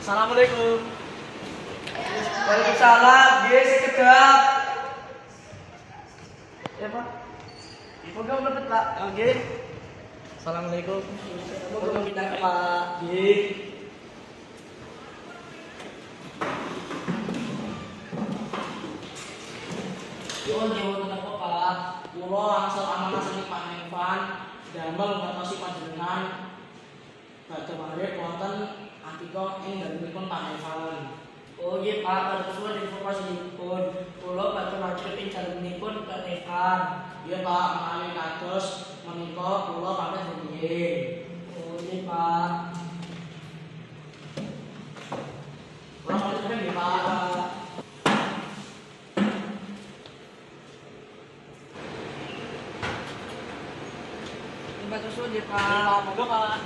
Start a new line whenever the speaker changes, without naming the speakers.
Assalamualaikum.
Waalaikumsalam, guys, kedap.
Ya Pak. Program dapat Pak. Oke. Assalamualaikum.
Program kita Pak.
Oke.
Yo, jauh tetap Pak. Kulo langsung amanah seni Pak Evan. Damel ngertosi panjenengan. Badhe mari wonten atika ing dalemipun Pak Evan. Oh iya Pak, pada semua informasinipun. Kulo badhe matur ing dalemipun Pak Evan. Iya Pak, mengalami kados menika kulo pamit rumiyin. Oh iya Pak. Kulo pamit rumiyin Pak. Terima kasih Pak.
Monggo Pak.